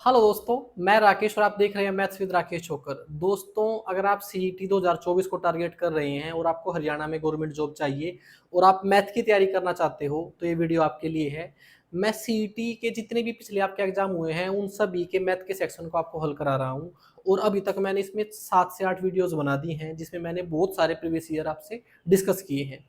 Hello दोस्तों, मैं राकेश और आप देख रहे हैं मैथ्स विद राकेश छोकर। दोस्तों, अगर आप सीईटी 2024 को टारगेट कर रहे हैं और आपको हरियाणा में गवर्नमेंट जॉब चाहिए और आप मैथ की तैयारी करना चाहते हो तो ये वीडियो आपके लिए है। मैं सीईटी के जितने भी पिछले आपके एग्जाम हुए हैं उन सभी के मैथ के सेक्शन को आपको हल करा रहा हूँ और अभी तक मैंने इसमें 7 से 8 वीडियोस बना दी हैं जिसमें मैंने बहुत सारे प्रीवियस ईयर आपसे डिस्कस किए हैं।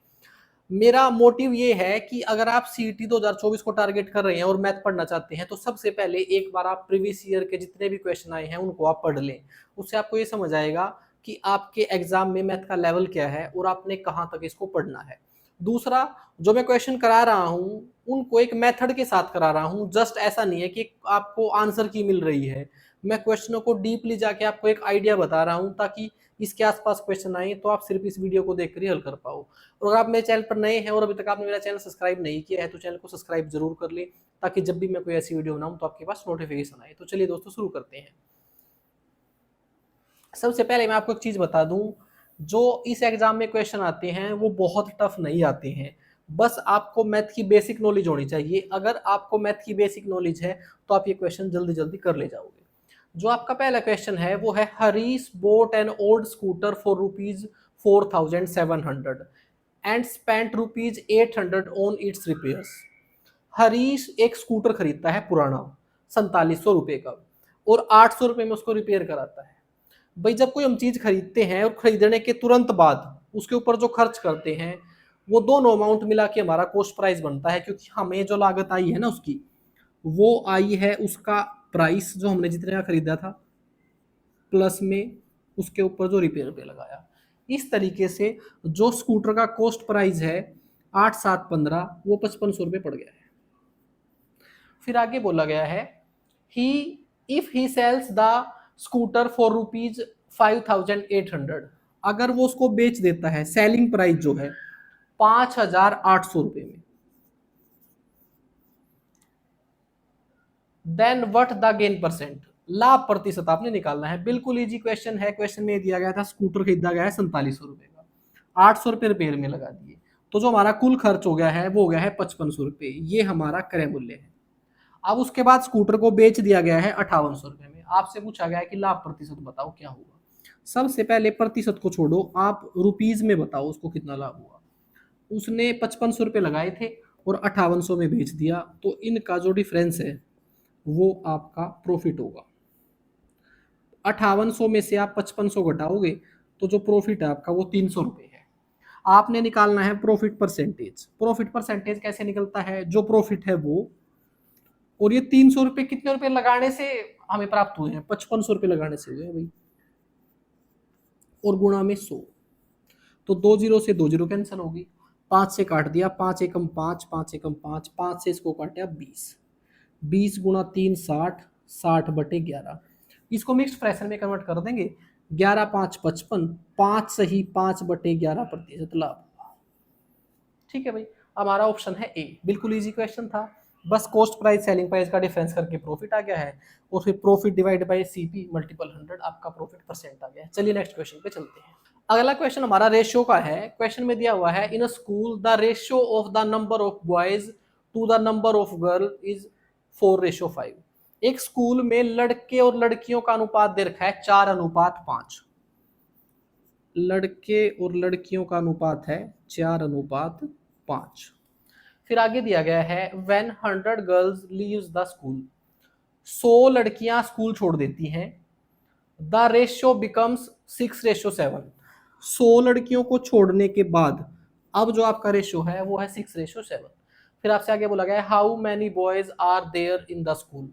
मेरा मोटिव ये है कि अगर आप सीईटी 2024 को टारगेट कर रहे हैं और मैथ पढ़ना चाहते हैं तो सबसे पहले एक बार आप प्रीवियस ईयर के जितने भी क्वेश्चन आए हैं उनको आप पढ़ लें। उससे आपको ये समझ आएगा कि आपके एग्जाम में मैथ का लेवल क्या है और आपने कहाँ तक इसको पढ़ना है। दूसरा, जो मैं क्वेश्चन करा रहा हूँ उनको एक मेथड के साथ करा रहा हूँ। जस्ट ऐसा नहीं है कि आपको आंसर की मिल रही है, मैं क्वेश्चनों को डीपली जाके आपको एक आइडिया बता रहा हूँ ताकि इसके आसपास क्वेश्चन आए तो आप सिर्फ इस वीडियो को देखकर ही हल कर पाओ। और अगर आप मेरे चैनल पर नए हैं और अभी तक आपने मेरा चैनल सब्सक्राइब नहीं किया है तो चैनल को सब्सक्राइब जरूर कर लें ताकि जब भी मैं कोई ऐसी वीडियो बनाऊं तो आपके पास नोटिफिकेशन आए। तो चलिए दोस्तों, शुरू करते हैं। सबसे पहले मैं आपको एक चीज बता दूं, जो इस एग्जाम में क्वेश्चन आते हैं वो बहुत टफ नहीं आते हैं। बस आपको मैथ की बेसिक नॉलेज होनी चाहिए। अगर आपको मैथ की बेसिक नॉलेज है तो आप ये क्वेश्चन जल्दी जल्दी कर ले जाओगे। जो आपका पहला क्वेश्चन है वो है Harish boat an old scooter for ₹4700 and spent ₹800 on it's repairs. Harish एक स्कूटर खरीदता है पुराना ₹4700 का और ₹800 में उसको रिपेयर कराता है। भाई, जब कोई हम चीज खरीदते हैं और खरीदने के तुरंत बाद उसके ऊपर जो खर्च करते हैं वो दोनों अमाउंट मिला के हमारा कॉस्ट प्राइस बनता है, क्योंकि हमें जो लागत आई है ना उसकी वो आई है उसका प्राइस जो हमने जितने का खरीदा था प्लस में उसके ऊपर जो रिपेयर पे लगाया। इस तरीके से जो स्कूटर का कॉस्ट प्राइस है 8715 वो ₹5500 पड़ गया है। फिर आगे बोला गया है he if he sells the scooter for ₹5800, अगर वो उसको बेच देता है, सेलिंग प्राइस जो है ₹5800 में, then what the gain percent, लाभ प्रतिशत आपने निकालना है। बिल्कुल इजी क्वेश्चन है। क्वेश्चन में दिया गया था स्कूटर खरीदा गया है ₹4700 का, ₹800 रिपेयर में लगा दिए, तो जो हमारा कुल खर्च हो गया है वो हो गया है ₹5500। ये हमारा क्रय मूल्य है। अब उसके बाद स्कूटर को बेच दिया गया है ₹5800 में। आपसे पूछा गया है कि लाभ प्रतिशत बताओ क्या हुआ। सबसे पहले प्रतिशत को छोड़ो, आप रुपीज में बताओ उसको कितना लाभ हुआ। उसने ₹5500 लगाए थे और 5800 में बेच दिया, तो इनका जो डिफरेंस है वो आपका प्रॉफिट होगा। 5800 में से आप 5500 घटाओगे तो जो प्रॉफिट है आपका वो ₹300 है। आपने निकालना है प्रॉफिट परसेंटेज। प्रॉफिट परसेंटेज कैसे निकलता है, जो प्रॉफिट है वो, और ये ₹300 कितने रुपए लगाने से हमें प्राप्त हुए हैं, ₹5500 लगाने से हुए हैं भाई, और गुणा में 100, तो 2 जीरो से 2 जीरो कैंसिल होगी। 5 से काट दिया, 5 एकम 5, 5 एकम 5, 5 से इसको काटा 20, 20 गुणा 3 60, 60/11। इसको मिक्स फ्रैक्शन में कन्वर्ट कर देंगे, 11 5 55, 5 सही 5/11% लाभ। ठीक है भाई, हमारा ऑप्शन है ए। बिल्कुल इजी क्वेश्चन था। बस कॉस्ट प्राइस सेलिंग प्राइस का डिफरेंस करके प्रॉफिट आ गया है और फिर profit divide by CP multiple 100 आपका प्रॉफिट परसेंट आ गया है। चलिए नेक्स्ट क्वेश्चन पे चलते हैं। अगला क्वेश्चन हमारा रेशियो का है। क्वेश्चन में दिया हुआ है in a school the ratio of the number of boys to the number of girl is 4:5। एक स्कूल में लड़के और लड़कियों का अनुपात दे रखा है 4:5। लड़के और लड़कियों का अनुपात है 4:5। फिर आगे दिया गया है when 100 girls leaves the school, 100 लड़कियां स्कूल छोड़ देती हैं, द रेशियो बिकम्स 6:7। 100 लड़कियों को छोड़ने के बाद अब जो आपका रेशियो है वो है 6:7। फिर आपसे आगे बोला गया है how many boys are there in the school,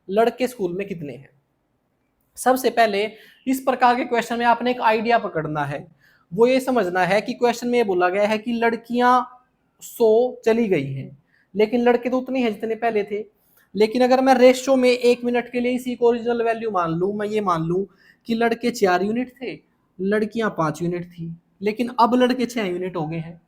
लड़के स्कूल में कितने हैं। सबसे पहले इस प्रकार के क्वेश्चन में आपने एक आइडिया पकड़ना है। वो ये समझना है कि क्वेश्चन में ये बोला गया है कि लड़कियां 100 चली गई हैं लेकिन लड़के तो उतने हैं जितने पहले थे। लेकिन अगर मैं रेशियो में 1 मिनट के लिए इसी को ओरिजिनल वैल्यू मान लूं, मैं ये मान लूं कि लड़के 4 यूनिट थे, लड़कियां 5 यूनिट थी, लेकिन अब लड़के 6 यूनिट हो गए हैं।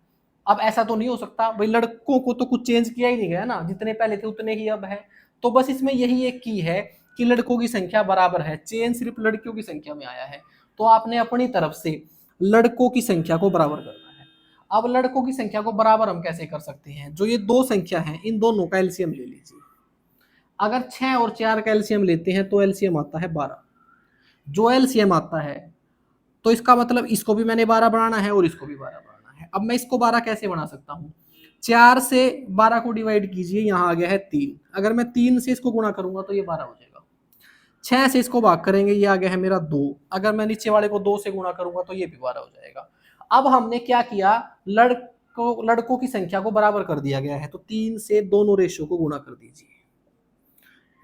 अब ऐसा तो नहीं हो सकता भाई, लड़कों को तो कुछ चेंज किया ही नहीं गया ना, जितने पहले थे उतने ही अब है। तो बस इसमें यही एक की है कि लड़कों की संख्या बराबर है, चेंज सिर्फ लड़कियों की संख्या में आया है। तो आपने अपनी तरफ से लड़कों की संख्या को बराबर करना है। अब लड़कों की संख्या को बराबर हम कैसे कर सकते हैं, जो ये दो संख्या है इन दोनों का एलसीएम ले लीजिए। अगर 6 और 4 का एलसीएम लेते हैं तो एलसीएम आता है 12। जो एलसीएम आता है तो इसका मतलब इसको भी मैंने 12 बनाना है और इसको भी 12 बनाना है। अब मैं इसको 12 कैसे बना सकता हूँ? 4 से 12 को डिवाइड कीजिए, यहाँ आ गया है 3। अगर मैं 3 से इसको गुणा करूंगा तो ये 12 हो जाएगा। 6 से इसको भाग करेंगे, ये आ गया है मेरा 2। अगर मैं नीचे वाले को 2 से गुणा करूंगा तो ये भी 12 हो जाएगा। अब हमने क्या किया, लड़कों की संख्या को बराबर कर दिया गया है, तो 3 से दोनों रेशियो को गुणा कर दीजिए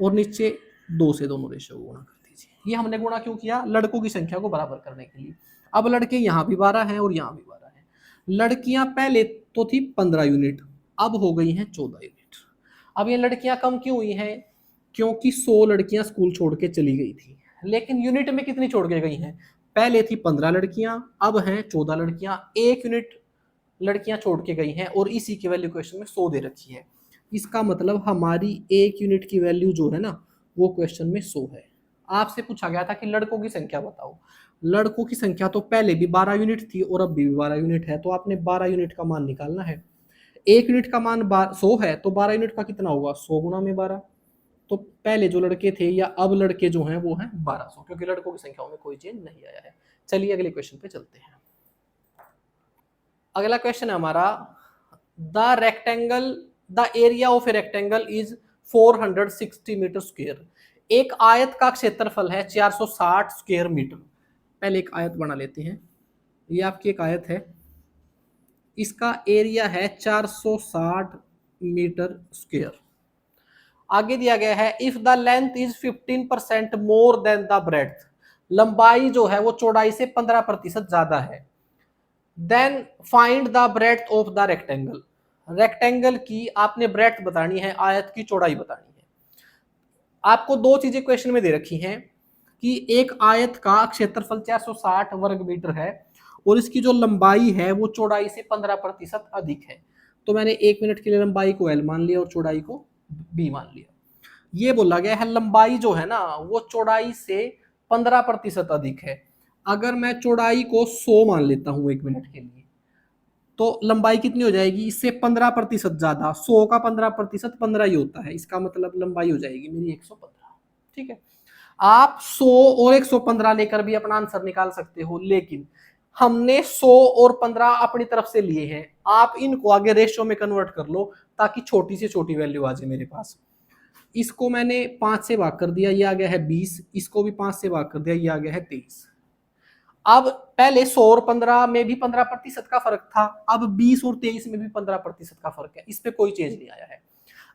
और नीचे 2 से दोनों रेशियो को गुणा कर दीजिए। ये हमने गुणा क्यों किया? लड़कों की संख्या को बराबर करने के लिए। अब लड़के यहाँ भी 12 हैं और यहाँ भी 12 हैं। लड़कियां पहले तो थी 15 यूनिट, अब हो गई हैं 14 यूनिट। अब ये लड़कियां कम क्यों हुई हैं? क्योंकि 100 लड़कियां स्कूल छोड़ के चली गई थी। लेकिन यूनिट में कितनी छोड़ के गई हैं? पहले थी 15 लड़कियां, अब हैं 14 लड़कियां। 1 यूनिट लड़कियां छोड़ के गई हैं और इसी की वैल्यू क्वेश्चन में 100 दे रखी है। इसका मतलब हमारी 1 यूनिट की वैल्यू जो है ना, वो क्वेश्चन में 100 है। आपसे पूछा गया था कि लड़कों की संख्या बताओ। लड़कों की संख्या तो पहले भी 12 यूनिट थी और अब भी 12 यूनिट है, तो आपने 12 यूनिट का मान निकालना है। 1 यूनिट का मान 100 है, तो 12 यूनिट का कितना होगा? 100 गुना में 12। तो पहले जो लड़के थे या अब लड़के जो हैं वो हैं 1200, क्योंकि लड़कों की संख्याओं में कोई चेंज नहीं आया है। चलिए अगले क्वेश्चन पे चलते हैं। अगला क्वेश्चन है हमारा, the area of a rectangle is 460 metre square. एक आयत का क्षेत्रफल है 460 स्क्वायर मीटर। पहले एक आयत बना लेते हैं। ये आपकी एक आयत है, इसका एरिया है 460 मीटर स्क्वायर। आगे दिया गया है, if the length is 15% more than the breadth. लंबाई जो है वो चौड़ाई से 15% ज्यादा है। Then find the breadth of the rectangle. Rectangle की आपने ब्रेड्थ बतानी है, आयत की चौड़ाई बतानी है। आपको दो चीजें क्वेश्चन में दे रखी हैं कि एक आयत का क्षेत्रफल 460 वर्ग मीटर है और इसकी जो लंबाई है वो चौड़ाई से 15% अधिक है। तो मैंने 1 मिनट के लिए लंबाई को L मान लिया और चौड़ाई को B मान लिया। ये बोला गया है लंबाई जो है ना वो चौड़ाई से 15% अधिक है। अगर मैं चौड़ाई को 100 मान लेता हूं 1 मिनट के लिए, तो लंबाई कितनी हो जाएगी? इससे 15% ज्यादा। 100 का 15% 15 ही होता है, इसका मतलब लंबाई हो जाएगी मेरी 115। ठीक है, आप 100 और 115 लेकर भी अपना आंसर निकाल सकते हो, लेकिन हमने 100 और 15 अपनी तरफ से लिए हैं। आप इनको आगे रेशियो में कन्वर्ट कर लो ताकि छोटी से छोटी वैल्यू आ जाए मेरे पास। इसको मैंने 5 से भाग कर दिया, ये आ गया है 20। इसको भी 5 से भाग कर दिया, ये आ गया है 23। अब पहले 100 और 15 में भी 15% का फर्क था, अब 20 और 23 में भी 15% का फर्क है। इस पे कोई चेंज नहीं आया है।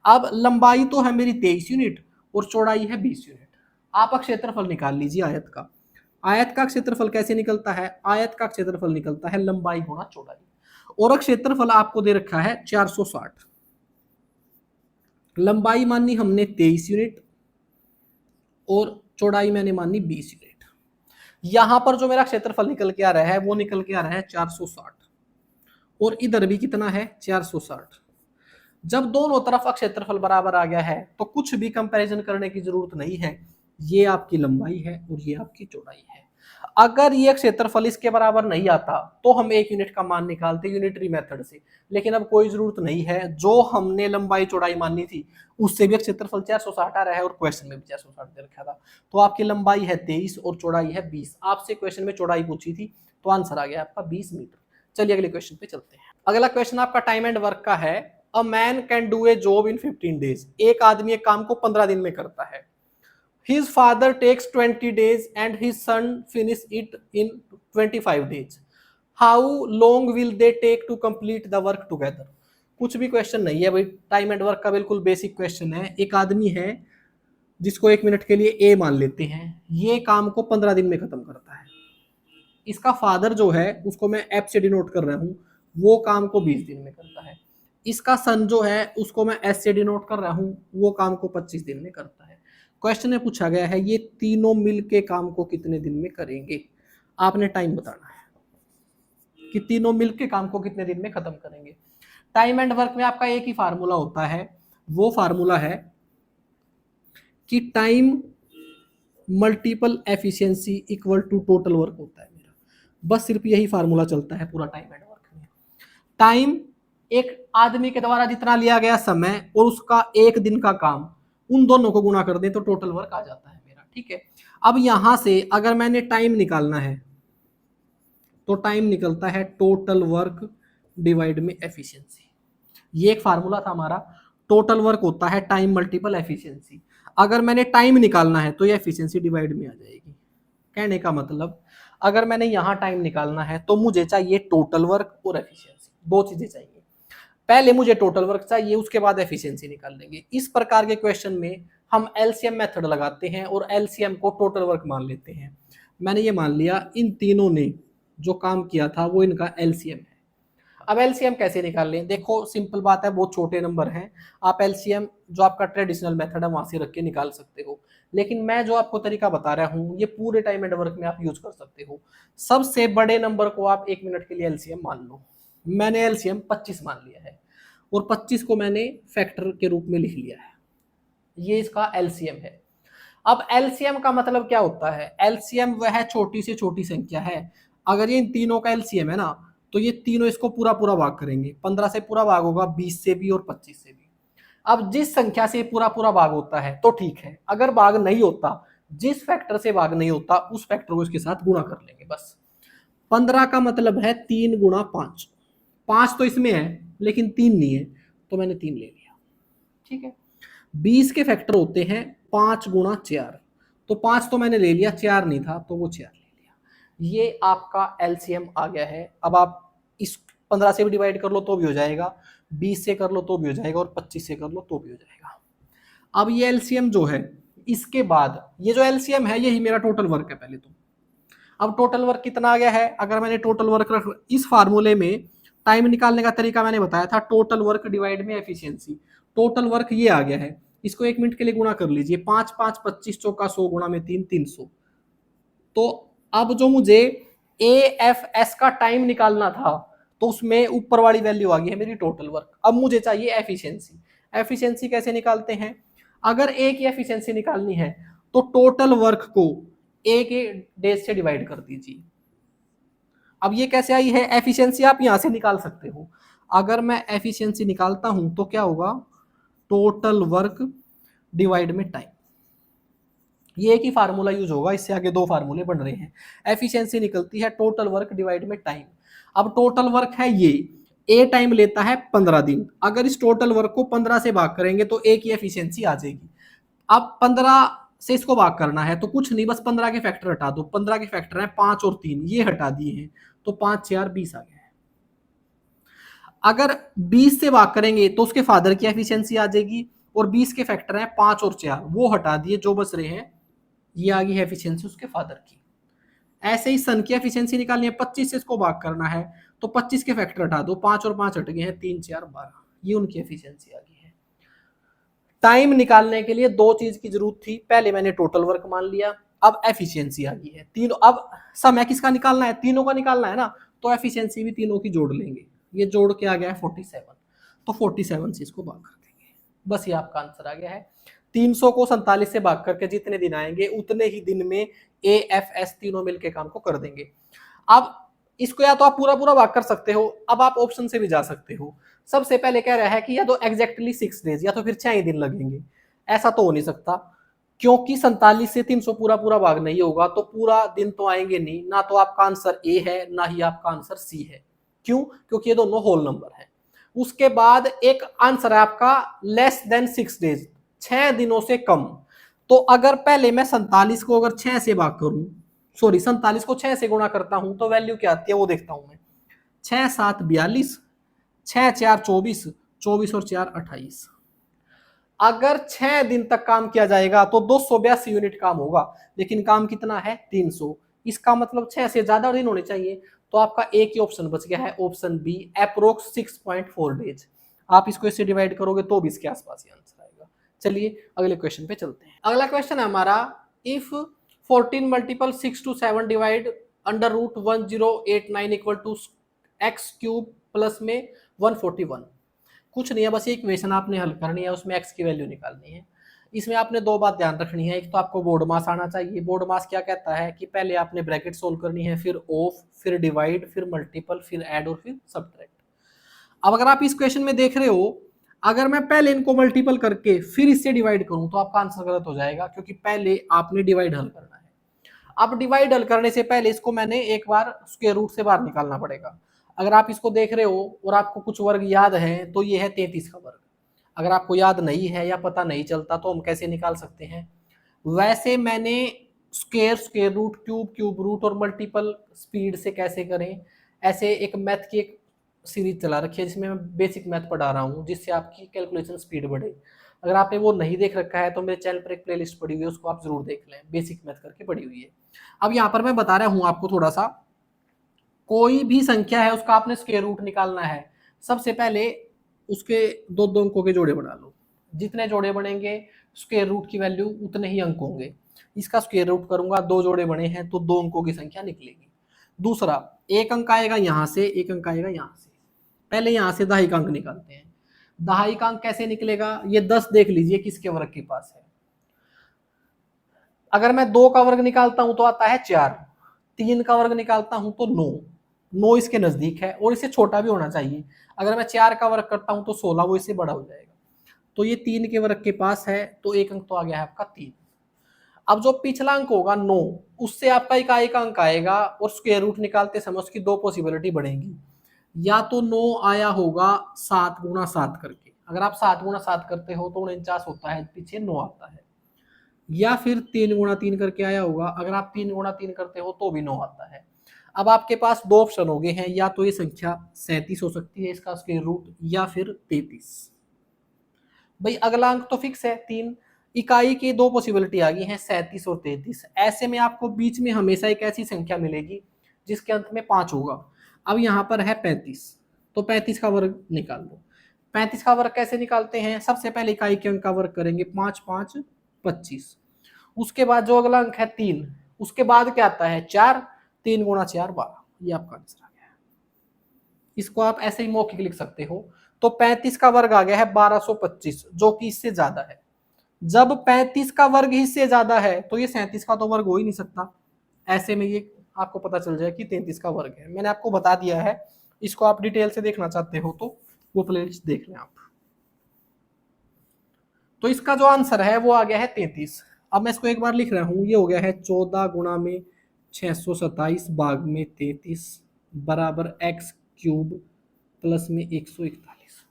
अब लंबाई तो है मेरी 23 यूनिट और चौड़ाई है 20 यूनिट। आप क्षेत्रफल निकाल लीजिए आयत का। आयत का क्षेत्रफल कैसे निकलता है? आयत का क्षेत्रफल निकलता है लंबाई गुणा चौड़ाई, और क्षेत्रफल आपको दे रखा है 460। लंबाई मानी हमने 23 यूनिट और चौड़ाई मैंने मानी 20 यूनिट। यहां पर जो मेरा क्षेत्रफल निकल के आ रहा है वो निकल के आ रहा है 460 और इधर भी कितना है? 460। जब दोनों तरफ का क्षेत्रफल बराबर आ गया है तो कुछ भी कंपैरिजन करने की जरूरत नहीं है। ये आपकी लंबाई है और ये आपकी चौड़ाई है। अगर ये क्षेत्रफल इसके बराबर नहीं आता तो हम 1 यूनिट का मान निकालते यूनिटरी मेथड से, लेकिन अब कोई जरूरत नहीं है। जो हमने लंबाई चौड़ाई मानी थी उससे भी क्षेत्रफल 460 आ रहा है और क्वेश्चन में भी 460 दे रखा था। तो आपकी लंबाई है 23 और चौड़ाई है 20। आपसे क्वेश्चन में चौड़ाई पूछी थी तो आंसर आ गया आपका 20 मीटर। चलिए अगले क्वेश्चन पे चलते हैं। अगला क्वेश्चन आपका टाइम एंड वर्क का है। A man can do a job in 15 days. एक आदमी एक काम को 15 दिन में करता है। His father takes 20 days and his son finish it in 25 days. How long will they take to complete the work together? कुछ भी क्वेश्चन नहीं है भाई, टाइम एंड वर्क का बिल्कुल बेसिक क्वेश्चन है। एक आदमी है जिसको 1 मिनट के लिए ए मान लेते हैं, ये काम को 15 दिन में खत्म करता है। इसका फादर जो है उसको मैं एफ से डिनोट कर रहा हूं, वो काम को 20 दिन में करता है। इसका सन जो है उसको मैं एस से डिनोट कर रहा हूं, वो काम को 25 दिन में करता है। क्वेश्चन में पूछा गया है ये तीनों मिलके काम को कितने दिन में करेंगे। आपने टाइम बताना है कि तीनों मिलके काम को कितने दिन में खत्म करेंगे। टाइम एंड वर्क में आपका एक ही फार्मूला होता है, वो फार्मूला है कि time multiple efficiency equal to total work होता है मेरा। बस सिर्फ यही फार्मूला चलता है पूरा टाइम एंड वर्क में। टाइम एक आदमी के द्वारा जितना लिया गया समय और उसका 1 दिन का काम, उन दोनों को गुणा कर दें तो टोटल वर्क आ जाता है मेरा। ठीक है, अब यहां से अगर मैंने टाइम निकालना है तो टाइम निकलता है टोटल वर्क डिवाइड में एफिशिएंसी। ये एक फार्मूला था हमारा, टोटल वर्क होता है टाइम मल्टीपल एफिशिएंसी। अगर मैंने टाइम निकालना है तो ये एफिशिएंसी डिवाइड में आ जाएगी। कहने का मतलब अगर मैंने यहां टाइम निकालना है तो मुझे चाहिए टोटल वर्क और एफिशिएंसी, दो चीजें चाहिए। पहले मुझे टोटल वर्क चाहिए, उसके बाद एफिशिएंसी निकाल लेंगे। इस प्रकार के क्वेश्चन में हम एलसीएम मेथड लगाते हैं और एलसीएम को टोटल वर्क मान लेते हैं। मैंने ये मान लिया इन तीनों ने जो काम किया था वो इनका एलसीएम है। अब एलसीएम कैसे निकाल लें? देखो सिंपल बात है, बहुत छोटे नंबर हैं, आप एलसीएम जो आपका ट्रेडिशनल मेथड है वहां से रख के निकाल सकते हो। लेकिन मैं जो आपको तरीका बता रहा हूं ये पूरे टाइम एंड वर्क में आप यूज कर सकते हो। सबसे बड़े नंबर को आप 1 मिनट के लिए एलसीएम मान लो। मैंने एलसीएम 25 मान लिया है और 25 को मैंने फैक्टर के रूप में लिख लिया है। ये इसका एलसीएम है। अब एलसीएम का मतलब क्या होता है? एलसीएम वह छोटी से छोटी संख्या है। अगर ये इन तीनों का एलसीएम है ना, तो ये तीनों इसको पूरा पूरा भाग करेंगे। 15 से पूरा भाग होगा, 20 से भी और 25 से भी। अब जिस संख्या से पूरा पूरा भाग होता है तो ठीक है, अगर भाग नहीं होता, जिस फैक्टर से भाग नहीं होता उस फैक्टर को इसके साथ गुणा कर लेंगे बस। 15 का मतलब है 3 गुणा 5। 5 तो इसमें है लेकिन 3 नहीं है, तो मैंने 3 ले लिया। ठीक है, 20 के फैक्टर होते हैं 5 गुणा 4, तो 5 तो मैंने ले लिया, 4 नहीं था तो वो 4 ले लिया। ये आपका एलसीएम आ गया है। अब आप इस 15 से भी डिवाइड कर लो तो भी हो जाएगा, 20 से कर लो तो भी हो जाएगा और 25 से कर लो तो भी हो जाएगा। अब ये एलसीएम जो है, इसके बाद ये जो एलसीएम है यही मेरा टोटल वर्क है पहले तो। अब टोटल वर्क कितना आ गया है? अगर मैंने टोटल वर्क रख, इस फार्मूले में टाइम निकालने का तरीका मैंने बताया था, टोटल वर्क डिवाइड में एफिशिएंसी। टोटल वर्क ये आ गया है, इसको 1 मिनट के लिए गुणा कर लीजिए। 5 5 25 चौका 100 गुणा में 3 300। तो अब जो मुझे ए एफ एस का टाइम निकालना था तो उसमें ऊपर वाली वैल्यू आ गई है मेरी टोटल वर्क। अब मुझे चाहिए एफिशिएंसी। एफिशिएंसी कैसे निकालते हैं? अगर ए की एफिशिएंसी निकालनी है तो टोटल वर्क को ए के डेज से डिवाइड कर दीजिए। अब ये कैसे आई है एफिशिएंसी? आप यहां से निकाल सकते हो। अगर मैं एफिशिएंसी निकालता हूं तो क्या होगा? टोटल वर्क डिवाइड में टाइम। ये एक ही फार्मूला यूज होगा, इससे आगे दो फार्मूले बन रहे हैं। एफिशिएंसी निकलती है टोटल वर्क डिवाइड में टाइम। अब टोटल वर्क है ये, ए टाइम लेता है 15 दिन। अगर इस टोटल वर्क को 15 से भाग करेंगे तो ए की एफिशिएंसी आ जाएगी। अब 15 से इसको भाग करना है तो कुछ नहीं, बस 15 के फैक्टर हटा दो। 15 के फैक्टर है 5 और 3, ये हटा दिए हैं तो 5 4 20 आ गया है। अगर 20 से भाग करेंगे तो उसके फादर की एफिशिएंसी आ जाएगी और 20 के फैक्टर हैं 5 और 4, वो हटा दिए, जो बच रहे हैं ये आ गई है एफिशिएंसी उसके फादर की। ऐसे ही सन की एफिशिएंसी निकालनी है, 25 से इसको भाग करना है तो 25 के फैक्टर हटा दो, 5 और 5 हट गए हैं, 3 4 12, ये उनकी एफिशिएंसी आ गई है। टाइम निकालने के लिए दो चीज की जरूरत थी, पहले मैंने टोटल वर्क मान लिया, अब एफिशिएंसी आ गई है। तीनों, अब समय किसका निकालना है? तीनों का निकालना है ना, तो एफिशिएंसी भी तीनों की जोड़ लेंगे। ये जोड़ के आ गया है 47, तो 47 से इसको भाग कर देंगे, बस ये आपका आंसर आ गया है। 300 को 47 से भाग करके जितने दिन आएंगे उतने ही दिन में ए एफ एस तीनों मिलके काम को कर देंगे। अब इसको या तो आप पूरा पूरा भाग कर सकते हो, अब आप ऑप्शन से भी जा सकते हो। सबसे पहले कह रहा है कि या तो एग्जैक्टली 6 डेज या तो फिर 6 ही दिन लगेंगे। ऐसा तो हो नहीं सकता, क्योंकि 47 से 300 पूरा पूरा भाग नहीं होगा तो पूरा दिन तो आएंगे नहीं। ना तो आपका आंसर ए है ना ही आपका आंसर सी है। क्यों? क्योंकि ये दोनों होल नंबर है। उसके बाद एक आंसर है आपका लेस देन 6 डेज, 6 दिनों से कम। तो अगर पहले मैं 47 को अगर 6 से भाग करूं, सॉरी 47 को 6 से गुणा करता हूं तो वैल्यू क्या आती है वो देखता हूं मैं। 6 7 42, 6 4 24, 24 और 4 28। अगर 6 दिन तक काम किया जाएगा तो 282 यूनिट काम होगा, लेकिन काम कितना है? 300। इसका मतलब 6 से ज्यादा दिन होने चाहिए, तो आपका एक ही ऑप्शन बच गया है, ऑप्शन बी, अप्रोक्स 6.4 डेज। आप इसको इससे डिवाइड करोगे तो भी इसके आसपास ही आंसर आएगा। चलिए अगले क्वेश्चन पे चलते हैं। अगला क्वेश्चन है हमारा, if 14 multiple 6 to 7 divide under root 1089 equal to x cube plus में 141। कुछ नहीं है, बस ये इक्वेशन आपने हल करनी है, उसमें एक्स की वैल्यू निकालनी है। इसमें आपने दो बात ध्यान रखनी है, एक तो आपको बोर्ड मास आना चाहिए। बोर्ड मास क्या कहता है कि पहले आपने ब्रैकेट सोल्व करनी है, फिर ऑफ, फिर डिवाइड, फिर मल्टीपल, फिर ऐड और फिर सब्ट्रैक्ट। अब अगर आप इस क्वेश्चन में देख रहे हो, अगर मैं पहले इनको मल्टीपल करके फिर इससे डिवाइड करूं तो आपका आंसर गलत हो जाएगा, क्योंकि पहले आपने डिवाइड हल करना है। अब डिवाइड हल करने से पहले इसको मैंने एक बार स्क्वायर रूट से बाहर निकालना पड़ेगा। अगर आप इसको देख रहे हो और आपको कुछ वर्ग याद है तो ये है 33 का वर्ग। अगर आपको याद नहीं है या पता नहीं चलता तो हम कैसे निकाल सकते हैं? वैसे मैंने square, square root, cube, cube root और मल्टीपल स्पीड से कैसे करें, ऐसे एक मैथ की एक सीरीज चला रखी है जिसमें मैं बेसिक मैथ पढ़ा रहा हूँ, जिससे आपकी कैलकुलेशन स्पीड बढ़े। अगर आपने वो नहीं देख रखा है तो मेरे चैनल पर एक प्लेलिस्ट पड़ी हुई है, उसको आप जरूर देख लें, बेसिक मैथ करके पड़ी हुई है। अब यहाँ पर मैं बता रहा हूँ आपको थोड़ा सा, कोई भी संख्या है उसका आपने स्क्वायर रूट निकालना है। सबसे पहले उसके दो दो अंकों के जोड़े बना लो, जितने जोड़े बनेंगे स्क्वायर रूट की वैल्यू उतने ही अंक होंगे। इसका स्क्वायर रूट करूंगा, दो जोड़े बने हैं तो दो अंकों की संख्या निकलेगी। दूसरा, एक अंक आएगा यहां से, एक अंक आएगा यहां से। पहले यहां से दहाई का अंक निकालते हैं। दहाई का अंक कैसे निकलेगा? ये 10 देख लीजिए किसके वर्ग के पास है। अगर मैं 2 का वर्ग निकालता हूं तो आता है 4, 3 का वर्ग निकालता हूं तो 9, 9 इसके नजदीक है और इससे छोटा भी होना चाहिए। अगर मैं 4 का वर्ग करता हूं तो 16, वो इससे बड़ा हो जाएगा। तो ये 3 के वर्ग के पास है, तो एक अंक तो आ गया है आपका 3। अब जो पिछला अंक होगा 9, उससे आपका इकाई का अंक आएगा और स्क्वायर रूट निकालते समय उसकी दो पॉसिबिलिटी बढ़ेंगी। या तो 9 आया होगा 7 गुणा 7 करके, अगर आप 7 गुणा 7 करते हो तो 49 होता है, पीछे 9 आता है। या फिर 3 गुणा 3 करके आया होगा, अगर आप 3 गुणा 3 करते हो तो भी 9 आता है। अब आपके पास दो ऑप्शन हो गए हैं, या तो ये संख्या 37 हो सकती है इसका स्क्वायर रूट, या फिर 33। भाई अगला अंक तो फिक्स है 3, इकाई की दो पॉसिबिलिटी आ गई हैं 37 और 33। ऐसे में आपको बीच में हमेशा एक ऐसी संख्या मिलेगी जिसके अंत में 5 होगा। अब यहाँ पर है 35, तो 35 का वर्ग निकाल दो। 35 का वर्ग कैसे निकालते हैं? सबसे पहले इकाई के अंक का वर्ग करेंगे, 5 5 25। उसके बाद जो अगला अंक है 3, उसके बाद क्या आता है 4, 3 गुणा 4 12। ये आपका आंसर आ गया है। इसको आप ऐसे ही मौखिक लिख सकते हो। तो 35 का वर्ग आ गया है 1225, जो कि इससे ज्यादा है। जब 35 का वर्ग इससे ज्यादा है तो ये 37 का तो वर्ग हो ही नहीं सकता। ऐसे में ये आपको पता चल जाए कि 33 का वर्ग है। मैंने आपको बता दिया है। इसको आप डिटेल से देखना चाहते हो तो वो प्लेलिस्ट देख लें आप। तो इसका जो आंसर है वो आ गया है 33। अब मैं इसको एक बार लिख रहा हूं, ये हो गया है 14 गुणा में 627 भाग में 33 बराबर एक्स क्यूब प्लस में 141।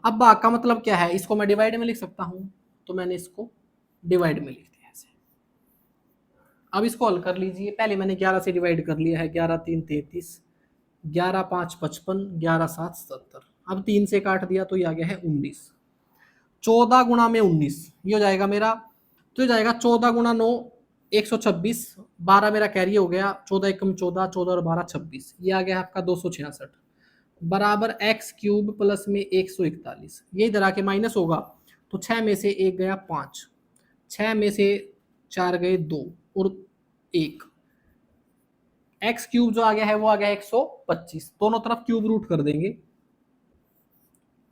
अब भाग का मतलब क्या है? इसको मैं डिवाइड में लिख सकता हूं, तो मैंने इसको डिवाइड में लिख दिया ऐसे। अब इसको हल कर लीजिए। पहले मैंने 11 से डिवाइड कर लिया है, 11 3 33, 11 5 55, 11 7 77। अब 3 से काट दिया तो ये आ गया है 19। 14 गुणा में 19 ये हो जाएगा मेरा, तो ये जाएगा 14 गुणा 9 126, 12 मेरा कैरी हो गया, 14 एकम 14, 14 और 12 26, ये आ गया आपका 266 बराबर एक्स क्यूब प्लस में 141। ये इधर आके माइनस होगा, तो 6 में से 1 गया 5, 6 में से 4 गए 2 और 1। एक्स क्यूब जो आ गया है वो आ गया 125। दोनों तरफ क्यूब रूट कर देंगे।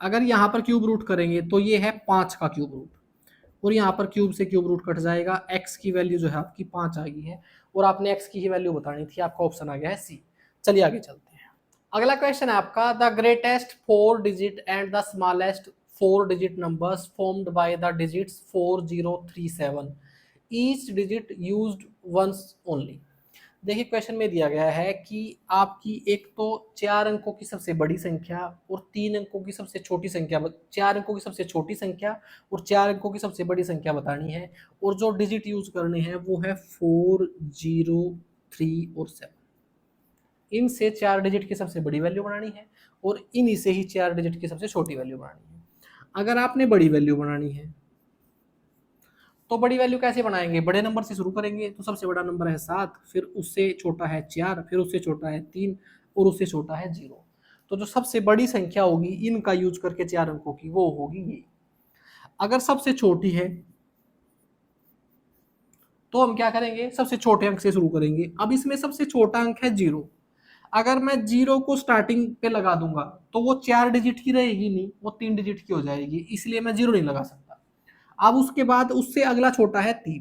अगर यहां पर क्यूब रूट करेंगे तो ये है 5 का क्यूब रूट, और यहाँ पर क्यूब से क्यूब रूट कट जाएगा। एक्स की वैल्यू जो है आपकी 5 आ गई है, और आपने एक्स की ही वैल्यू बतानी थी, आपका ऑप्शन आ गया है सी। चलिए आगे चलते हैं। अगला क्वेश्चन है आपका, the greatest 4 digit and the smallest 4 digit numbers formed by the digits 4037, each digit used once only. देखिए क्वेश्चन में दिया गया है कि आपकी एक तो 4 अंकों की सबसे बड़ी संख्या और 3 अंकों की सबसे छोटी संख्या, 4 अंकों की सबसे छोटी संख्या और 4 अंकों की सबसे बड़ी संख्या बतानी है, और जो डिजिट यूज करने हैं वो है 4 0 3 और 7। इनसे 4 डिजिट की सबसे बड़ी वैल्यू बनानी है और इन्हीं से ही 4 डिजिट की सबसे छोटी वैल्यू बनानी है। अगर आपने बड़ी वैल्यू बनानी है तो बड़ी वैल्यू कैसे बनाएंगे? बड़े नंबर से शुरू करेंगे। तो सबसे बड़ा नंबर है 7, फिर उससे छोटा है 4, फिर उससे छोटा है 3 और उससे छोटा है 0। तो जो सबसे बड़ी संख्या होगी इनका यूज करके 4 अंकों की, वो होगी ये। अगर सबसे छोटी है तो हम क्या करेंगे? सबसे छोटे अंक से शुरू करेंगे। अब इसमें सबसे छोटा अंक है 0। अगर मैं 0 को स्टार्टिंग पे लगा दूंगा तो वो 4 डिजिट की रहेगी नहीं, वो 3 डिजिट की हो जाएगी, इसलिए मैं 0 नहीं लगा सकता। अब उसके बाद उससे अगला छोटा है 3,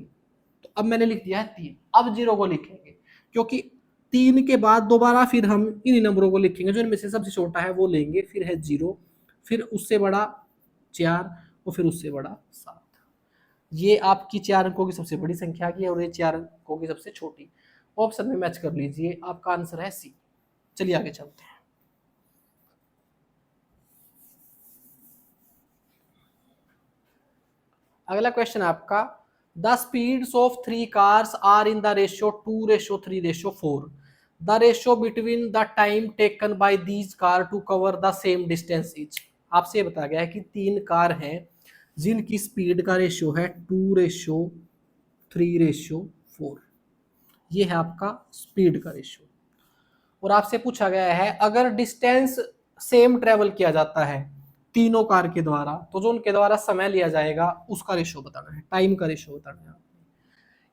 तो अब मैंने लिख दिया है 3। अब 0 को लिखेंगे, क्योंकि 3 के बाद दोबारा फिर हम इन नंबरों को लिखेंगे, जो इनमें से सबसे छोटा है वो लेंगे, फिर है 0, फिर उससे बड़ा 4 और फिर उससे बड़ा 7। ये आपकी 4 अंकों की सबसे बड़ी संख्या की है और ये 4 अंकों की सबसे छोटी। ऑप्शन में मैच कर लीजिए, आपका आंसर है सी। चलिए आगे चलते हैं। अगला क्वेश्चन आपका, the speeds of 3 cars are in the ratio 2:3:4। The ratio between the time taken by these car to cover the same distance each. आपसे ये बताया गया है कि 3 कार हैं जिनकी स्पीड का रेशियो है 2:3:4। ये है आपका स्पीड का रेशियो। और आपसे पूछा गया है अगर डिस्टेंस सेम ट्रेवल किया जाता है तीनों कार के द्वारा, तो जो उनके द्वारा समय लिया जाएगा उसका रेशियो बताना है, टाइम का रेशियो बताना है।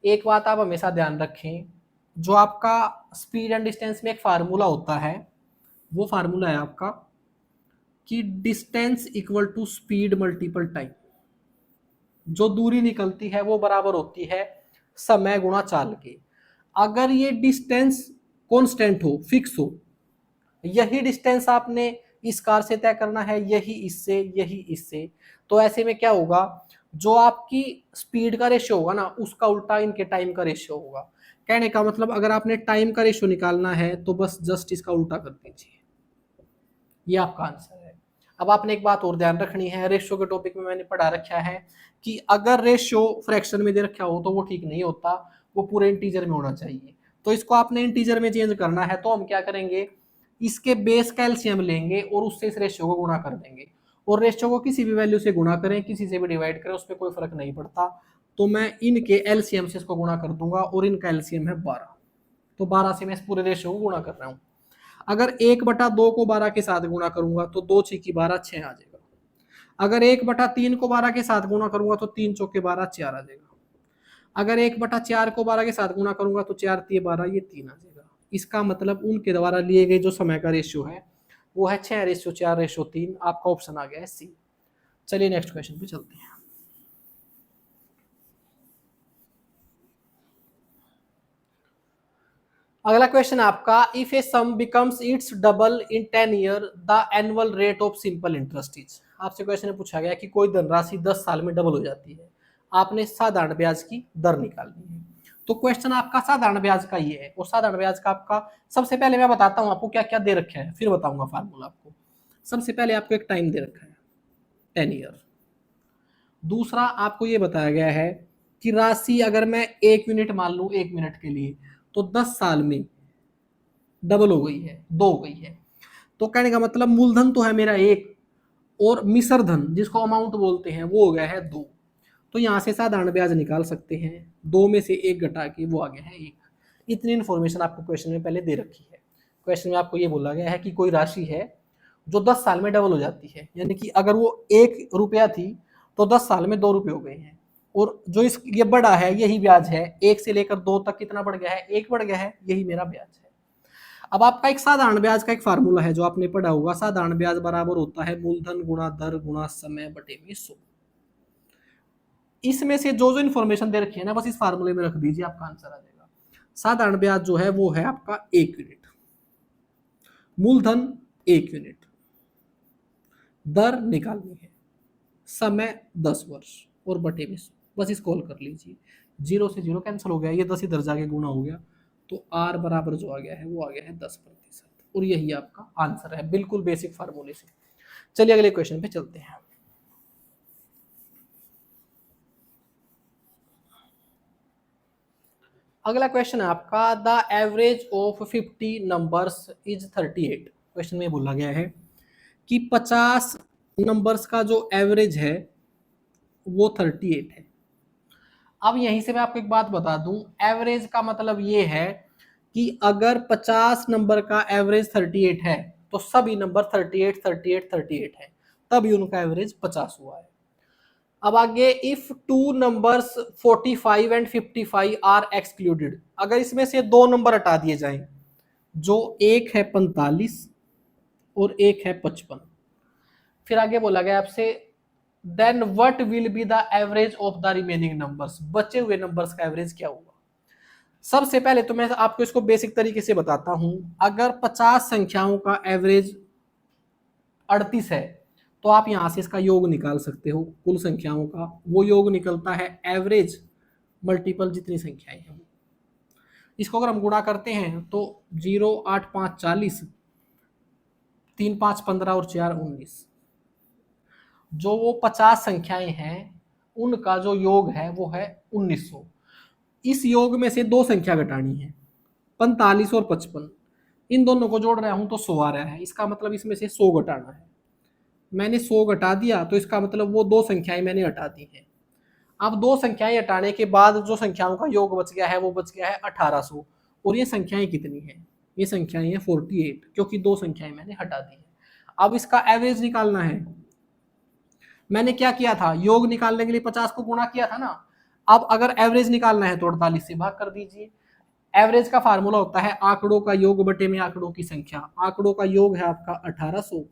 एक बात आप हमेशा ध्यान रखें, जो आपका स्पीड एंड डिस्टेंस में एक फार्मूला होता है, वो फार्मूला है आपका कि distance equal to speed multiple time. जो दूरी निकलती है वो बराबर होती है समय गुणा चाल के। अगर ये डिस्टेंस कांस्टेंट हो, फिक्स हो, यही डिस्टेंस आपने इस कार से तय करना है, यही इससे, तो ऐसे में क्या होगा, जो आपकी स्पीड का रेशियो होगा ना उसका उल्टा इनके टाइम का रेशियो होगा। कहने का मतलब अगर आपने टाइम का रेशियो निकालना है तो बस जस्ट इसका उल्टा कर दीजिए, ये आपका आंसर है। अब आपने एक बात और ध्यान रखनी है, रेशियो के टॉपिक में मैंने पढ़ा रखा है कि अगर रेशियो फ्रैक्शन में दे रखा हो तो वो ठीक नहीं होता, वो पूरे इंटीजर में होना चाहिए। तो इसको आपने इंटीजर में चेंज करना है, तो हम क्या करेंगे, इसके बेस का एलसीएम लेंगे और उससे इस रेशियो को गुणा कर देंगे। और रेशियो को किसी भी वैल्यू से गुणा करें, किसी से भी डिवाइड करें, उस पर कोई फर्क नहीं पड़ता। तो मैं इनके एलसीएम से इसको गुणा कर दूंगा और इनका एलसीएम है 12, तो 12 से मैं इस पूरे रेशियो को गुणा कर रहा हूँ। अगर 1/2 को 12 के साथ गुणा करूंगा तो 2 छीकी 12 6 आ जाएगा। अगर 1/3 को 12 के साथ गुणा करूंगा तो 3 चौके 12 4 आ जाएगा। अगर 1/4 को 12 के साथ गुणा करूंगा तो 4 3 12 ये 3 आ जाएगा। इसका मतलब उनके द्वारा लिए गए जो समय का रेशियो है वो है 6:4:3। आपका ऑप्शन आ गया है सी। चलिए नेक्स्ट क्वेश्चन पे चलते हैं। अगला क्वेश्चन आपका, if A some becomes it's double in 10 year the annual rate of simple interest is. आपसे क्वेश्चन पूछा गया कि कोई धनराशि 10 साल में डबल हो जाती है, आपने साधारण ब्याज की दर निकालनी है। तो क्वेश्चन आपका साधारण ब्याज का ये है, और साधारण ब्याज का आपका सबसे पहले मैं बताता हूं आपको क्या क्या दे रखा है, फिर बताऊंगा फार्मूला आपको। सबसे पहले आपको एक टाइम दे रखा है 10 ईयर। दूसरा आपको ये बताया गया है कि राशि अगर मैं 1 यूनिट मान लूं 1 मिनट के लिए, तो 10 साल में डबल हो गई है, 2 हो गई है। तो कहने का मतलब मूलधन तो है मेरा 1 और मिश्र धन जिसको अमाउंट बोलते हैं वो हो गया है 2। तो यहां से साधारण ब्याज निकाल सकते हैं, 2 में से 1 घटा के वो आ गया है 1। इतनी इन्फॉर्मेशन आपको क्वेश्चन में पहले दे रखी है। क्वेश्चन में आपको ये बोला गया है कि कोई राशि है जो 10 साल में डबल हो जाती है, यानी कि अगर वो 1 रुपया थी तो 10 साल में 2 रुपये हो गए हैं। और जो इस ये बड़ा है यही ब्याज है, 1 से लेकर 2 तक कितना बढ़ गया है, 1 बढ़ गया है, यही मेरा ब्याज है। अब आपका एक साधारण ब्याज का एक फार्मूला है जो आपने पढ़ा होगा, साधारण ब्याज बराबर होता है मूलधन गुणा दर गुणा समय बटे में 100। इसमें से जो जो इन्फॉर्मेशन दे रखी है ना बस इस फार्मूले में रख दीजिए, आपका आंसर आ जाएगा। साधारण ब्याज जो है वो है आपका 1 यूनिट, मूलधन 1 यूनिट, दर निकालनी है, समय 10 वर्ष और बटे में 100। बस इसको हल कर लीजिए, 0 से 0 कैंसिल हो गया, ये 10 इधर जाके गुणा हो गया, तो आर बराबर जो आ गया है वो आ गया है 10%। और यही आपका आंसर है, बिल्कुल बेसिक फार्मूले से। चलिए अगले क्वेश्चन पे चलते हैं। अगला क्वेश्चन है आपका, the average of 50 numbers is 38। Question में बोला गया है कि 50 नंबर्स का जो एवरेज है वो 38 है। अब यहीं से मैं आपको एक बात बता दूं, एवरेज का मतलब ये है कि अगर 50 नंबर का एवरेज 38 है तो सभी नंबर 38 38 38 है, तभी उनका एवरेज 50 हुआ है। अब आगे, if 2 numbers 45 and 55 are excluded, अगर इसमें से 2 नंबर हटा दिए जाएं, जो एक है 45 और एक है 55, फिर आगे बोला गया आपसे then what will be the average of the remaining numbers, बचे हुए नंबर्स का एवरेज क्या होगा। सबसे पहले तो मैं आपको इसको बेसिक तरीके से बताता हूं, अगर 50 संख्याओं का एवरेज 38 है तो आप यहां से इसका योग निकाल सकते हो कुल संख्याओं का। वो योग निकलता है एवरेज मल्टीपल जितनी संख्याएं हैं। इसको अगर हम गुणा करते हैं तो 0, 8, 5, 40, 3, 5, 15 और 4, 19। जो वो 50 संख्याएं हैं उनका जो योग है वो है 1900। इस योग में से दो संख्या घटानी है, 45 और 55। इन दोनों को जोड़ रहा हूं तो 100 आ रहा है। इसका मतलब इसमें से 100 घटाना है। मैंने 100 घटा दिया तो इसका मतलब वो दो संख्याएं मैंने हटा दी हैं। अब दो संख्याएं हटाने के बाद जो संख्याओं का योग बच गया है वो बच गया है 1800। और ये संख्याएं कितनी हैं? ये संख्याएं हैं 48, क्योंकि दो संख्याएं मैंने हटा दी है। अब इसका एवरेज निकालना है। मैंने क्या किया था, योग निकालने के लिए 50 को गुणा किया था ना। अब अगर एवरेज निकालना है तो 48 से भाग कर दीजिए। एवरेज का फार्मूला होता है आंकड़ों का योग बटे में आंकड़ों की संख्या। आंकड़ों का योग है आपका 1800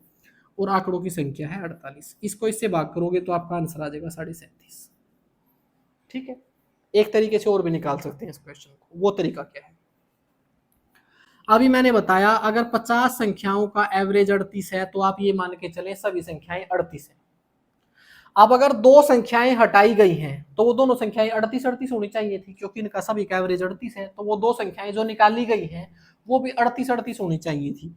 और आंकड़ों की संख्या है 48। इसको इससे भाग करोगे तो आपका आंसर आ जाएगा 37.5। ठीक है। एक तरीके से और भी निकाल सकते हैं इस क्वेश्चन को। वो तरीका क्या है? अभी मैंने बताया अगर 50 संख्याओं का एवरेज 38 है तो आप ये मान के चले सभी संख्याएं 38 है। अब अगर दो संख्याएं हटाई गई हैं तो वो दोनों संख्याएं 38-38 होनी चाहिए थी, क्योंकि इनका सभी का एवरेज 38 है। तो वो दो संख्याएं जो निकाली गई हैं वो भी 38-38 होनी चाहिए थी,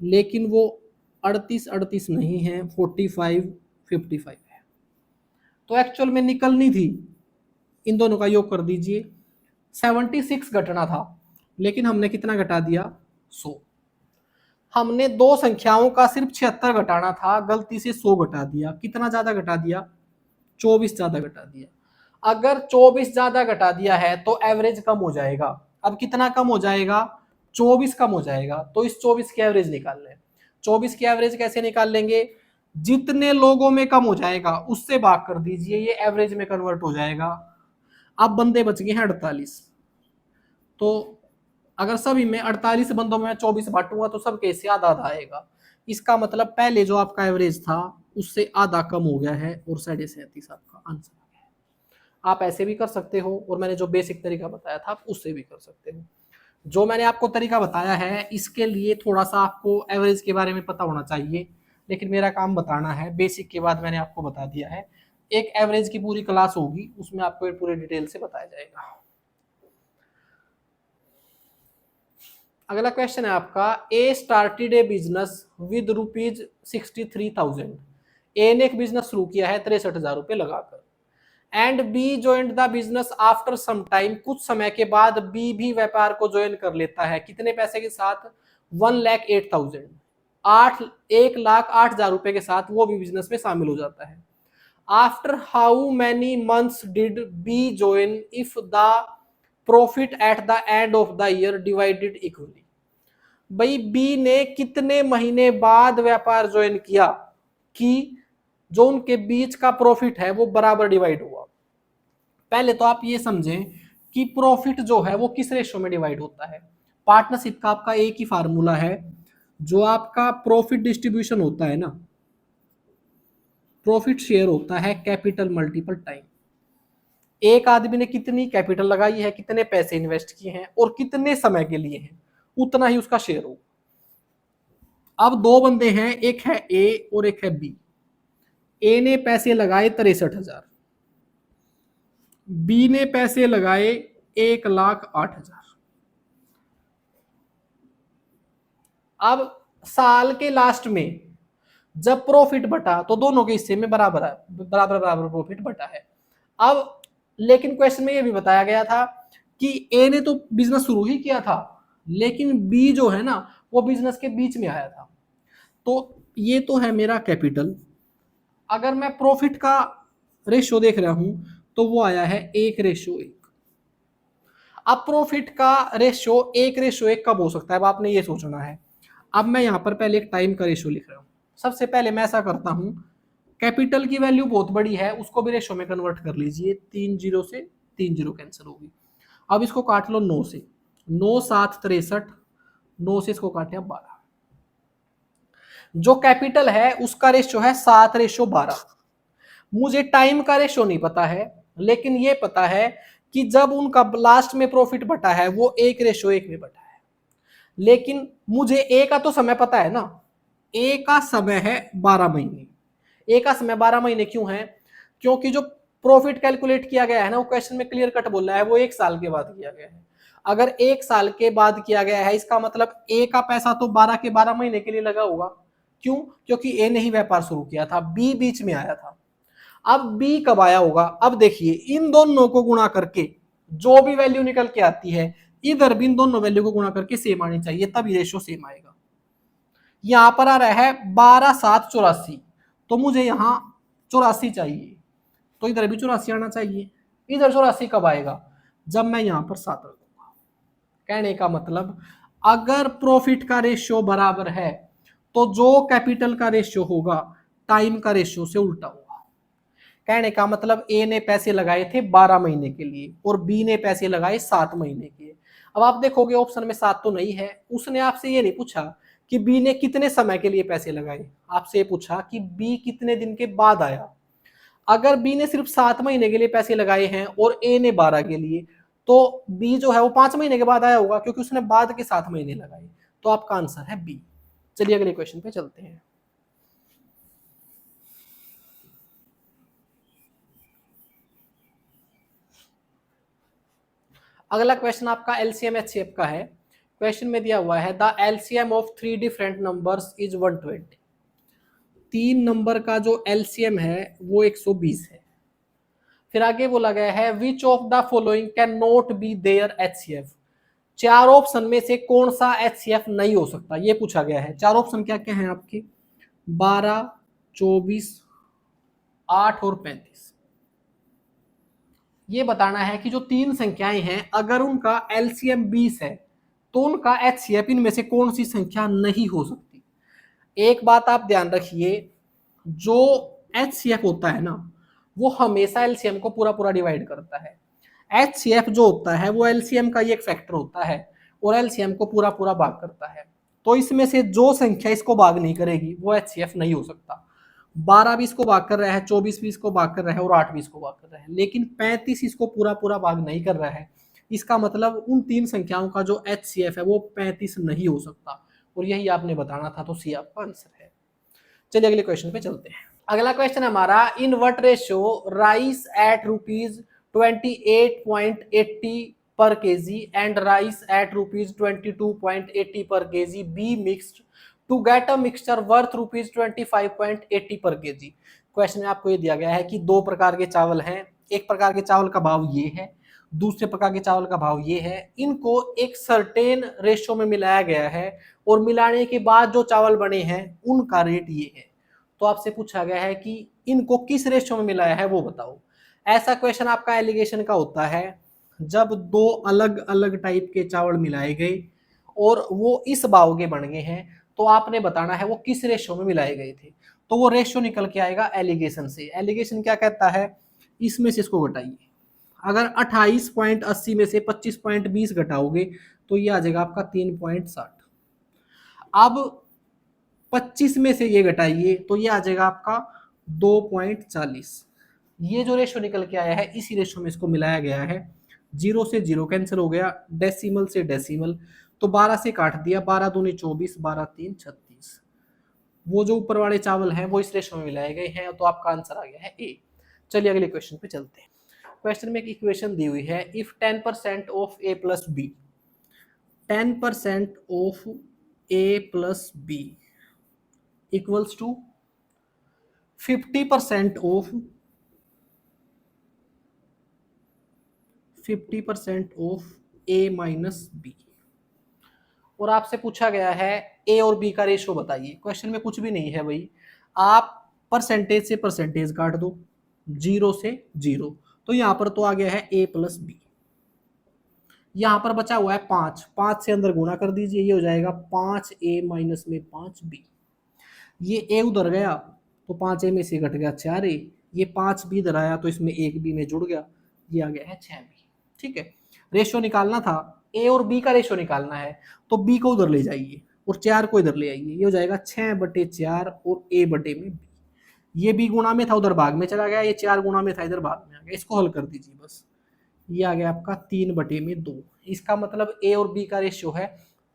लेकिन वो 38-38 नहीं है, 45-55 है। तो एक्चुअल में निकलनी थी, इन दोनों का योग कर दीजिए, 76 घटना था, लेकिन हमने कितना घटा दिया? 100। हमने दो संख्याओं का सिर्फ 76 घटाना था, गलती से 100 घटा दिया। कितना ज्यादा घटा दिया? 24 ज्यादा घटा दिया। अगर 24 ज्यादा घटा दिया है तो एवरेज कम हो जाएगा। अब कितना कम हो जाएगा? 24 कम हो जाएगा। तो इस 24 की एवरेज निकाल लें। 24 की एवरेज कैसे निकाल लेंगे? जितने लोगों में कम हो जाएगा उससे भाग कर दीजिए, ये एवरेज में कन्वर्ट हो जाएगा। अब बंदे बच गए हैं 48। तो अगर सभी में 48 बंदों में 24 बांटूंगा तो सबके से आधा आधा आएगा। इसका मतलब पहले जो आपका एवरेज था उससे आधा कम हो गया है और 37.5 आपका आंसर आ गया है। आप ऐसे भी कर सकते हो और मैंने जो बेसिक तरीका बताया था आप उससे भी कर सकते हो। जो मैंने आपको तरीका बताया है इसके लिए थोड़ा सा आपको एवरेज के बारे में पता होना चाहिए, लेकिन मेरा काम बताना है। बेसिक के बाद मैंने आपको बता दिया है। एक एवरेज की पूरी क्लास होगी, उसमें आपको पूरे डिटेल से बताया जाएगा। अगला क्वेश्चन है आपका, A started a business with ₹63,000। A ने एक बिजनेस शुरू किया है 63,000 रुपए लगाकर। And B joined the business after some time. कुछ समय के बाद बी भी व्यापार को ज्वाइन कर लेता है। कितने पैसे के साथ? 1,08,000। 1,08,000 रुपए के साथ वो भी बिजनेस में शामिल हो जाता है। After how many months did B join if the profit at the end of the year divided equally. भाई बी ने कितने महीने बाद व्यापार ज्वाइन किया कि जो उनके बीच का प्रॉफिट है वो बराबर डिवाइड हुआ। पहले तो आप ये समझें कि प्रॉफिट जो है वो किस रेशो में डिवाइड होता है। पार्टनरशिप का आपका एक ही फार्मूला है, जो आपका प्रॉफिट डिस्ट्रीब्यूशन होता है ना, प्रॉफिट शेयर होता है कैपिटल मल्टीपल टाइम। एक आदमी ने कितनी कैपिटल लगाई है, कितने पैसे इन्वेस्ट किए हैं और कितने समय के लिए हैं, उतना ही उसका शेयर होगा। अब दो बंदे हैं, एक है ए और एक है बी। ए ने पैसे लगाए 63,000, बी ने पैसे लगाए 1,08,000। अब साल के लास्ट में जब प्रॉफिट बटा तो दोनों के हिस्से में बराबर है, बराबर बराबर प्रॉफिट बटा है। अब लेकिन क्वेश्चन में ये भी बताया गया था कि ए ने तो बिजनेस शुरू ही किया था, लेकिन बी जो है ना वो बिजनेस के बीच में आया था। तो ये तो है मेरा कैपिटल। अगर मैं प्रॉफिट का रेशियो देख रहा हूं तो वो आया है 1:1। अब प्रॉफिट का रेशियो 1:1 कब हो सकता है, अब आपने ये सोचना है। अब मैं यहां पर पहले एक टाइम का रेशियो लिख रहा हूं। सबसे पहले मैं ऐसा करता हूं, कैपिटल की वैल्यू बहुत बड़ी है उसको भी रेशियो में कन्वर्ट कर लीजिए। 3 जीरो से 3 जीरो कैंसिल होगी। अब इसको काट लो 9 से। 9 7 63, 9 से इसको काटे 12। जो कैपिटल है उसका रेशियो है 7:12। मुझे टाइम का रेशियो नहीं पता है, लेकिन ये पता है कि जब उनका लास्ट में प्रॉफिट बटा है वो 1:1 में बटा है। लेकिन मुझे ए का तो समय पता है ना, ए का समय है 12 महीने। ए का समय 12 महीने क्यों है? क्योंकि जो प्रॉफिट कैलकुलेट किया गया है ना, वो क्वेश्चन में क्लियर कट बोल रहा है वो 1 साल के बाद किया गया है। अगर 1 साल के बाद किया गया है, इसका मतलब ए का पैसा तो 12 के 12 महीने के लिए लगा होगा। क्यों? क्योंकि ए ने ही व्यापार शुरू किया था, बी बीच में आया था। अब बी कब आया होगा? अब देखिए, इन दोनों को गुणा करके जो भी वैल्यू निकल के आती है, इधर भी इन दोनों वैल्यू को गुणा करके सेम आनी चाहिए, तभी रेशियो सेम आएगा। यहां पर आ रहा है 12 7 84, तो मुझे यहां 84 चाहिए, तो इधर भी 84 आना चाहिए। इधर 84 कब आएगा? जब मैं यहां पर 7 रखूंगा। कहने का मतलब, अगर प्रॉफिट का रेशियो बराबर है तो जो कैपिटल का रेशियो होगा टाइम का रेशियो से उल्टा होगा। कहने का मतलब, ए ने पैसे लगाए थे 12 महीने के लिए और बी ने पैसे लगाए 7 महीने के। अब आप देखोगे ऑप्शन में 7 तो नहीं है। उसने आपसे ये नहीं पूछा कि बी ने कितने समय के लिए पैसे लगाए, आपसे पूछा कि बी कितने दिन के बाद आया। अगर बी ने सिर्फ 7 महीने के लिए पैसे लगाए हैं और ए ने 12 के लिए, तो बी जो है वो 5 महीने के बाद आया होगा, क्योंकि उसने बाद के 7 महीने लगाए। तो आपका आंसर है बी। चलिए अगले क्वेश्चन पे चलते हैं। अगला क्वेश्चन आपका एलसीएम एचसीएफ का है। क्वेश्चन में दिया हुआ है the LCM of 3 different numbers is 120। 3 number का जो एलसीएम है वो 120 है। फिर आगे बोला गया है which of the following can not be their HCF. 4 option में से कौन सा एचसीएफ नहीं हो सकता, ये पूछा गया है। 4 ऑप्शन क्या क्या हैं आपके? 12, 24, 8 और 35। ये बताना है कि जो 3 संख्याएं हैं, अगर उनका एलसीएम 20 है तो उनका एचसीएफ इनमें से कौन सी संख्या नहीं हो सकती। एक बात आप ध्यान रखिए, जो एचसीएफ होता है ना, वो हमेशा एलसीएम को पूरा पूरा डिवाइड करता है। एचसीएफ जो होता है वो एलसीएम का ही एक फैक्टर होता है और एलसीएम को पूरा पूरा भाग करता है। तो इसमें से जो संख्या इसको भाग नहीं करेगी वो एचसीएफ नहीं हो सकता। 12 भी इसको भाग कर रहा है, 24 भी इसको भाग कर रहा है और 8 भी इसको भाग कर रहा है, लेकिन 35 इसको पूरा पूरा भाग नहीं कर रहा है। इसका मतलब उन 3 संख्याओं का जो एचसीएफ है वो 35 नहीं हो सकता, और यही आपने बताना था, तो सी आपका आंसर है। चलिए अगले क्वेश्चन पे चलते हैं। अगला क्वेश्चन हमारा, in what ratio rice at ₹28.80 per kg and rice at ₹22.80 per kg be mixed to get a mixture worth ₹25.80 per KG. Question में आपको ये दिया गया है कि 2 प्रकार के चावल हैं, एक प्रकार के चावल का भाव ये है, दूसरे प्रकार के चावल का भाव ये है। इनको एक सर्टेन रेशियो में मिलाया गया है और मिलाने के बाद जो चावल बने हैं उनका रेट ये है। तो आपसे पूछा गया है कि इनको किस रेशियो में मिलाया है वो बताओ। ऐसा क्वेश्चन आपका एलिगेशन का होता है जब 2 अलग अलग टाइप के चावल मिलाए गए और वो इस भाव के बन गए हैं, तो आपने बताना है वो किस रेशियो में मिलाए गए थे। तो वो रेशियो निकल के आएगा एलिगेशन से। एलिगेशन क्या कहता है, इसमें से इसको घटाइए। अगर 28.80 में से 25.20 घटाओगे तो ये आ जाएगा आपका 3.60। अब 25 में से ये घटाइए तो ये आ जाएगा आपका 2.40। ये जो रेशो निकल के आया है इसी रेशो में इसको मिलाया गया है। 0 से 0 कैंसिल हो गया, डेसिमल से डेसिमल, तो 12 से काट दिया, 12 दूनी 24, 12 3 36। वो जो ऊपर वाले चावल हैं वो इस रेशो में मिलाए गए हैं, तो आपका आंसर आ गया है ए। चलिए अगले क्वेश्चन पे चलते हैं। क्वेश्चन में एक इक्वेशन दी हुई है, if 10% of A plus B, 10% of A plus B equals to 50% of 50% of A minus B, और आपसे पूछा गया है ए और बी का रेशो बताइए। क्वेश्चन में कुछ भी नहीं है भाई, आप परसेंटेज से परसेंटेज काट दो, 0 से 0, तो यहां पर तो आ गया है ए प्लस बी। यहां पर बचा हुआ है 5, 5 से अंदर गुणा कर दीजिए, ये हो जाएगा 5a माइनस में 5b। ये ए उधर गया तो 5a में से घट गया 4a, ये 5 भी इधर आया तो इसमें 1 b में जुड़ गया, ये आ गया है 6b। ठीक है, रेशियो निकालना था, ए और बी का रेशियो निकालना है, तो बी को उधर ले जाइए और 4 को इधर ले आइए, ये हो जाएगा 6/4 और a बटे में b। ये b गुणा में था उधर भाग में चला गया, ये 4 गुणा में था इधर भाग में आ गया, इसको हल कर दीजिए बस। ये आ गया आपका 3/2। इसका मतलब ए और बी का रेशियो है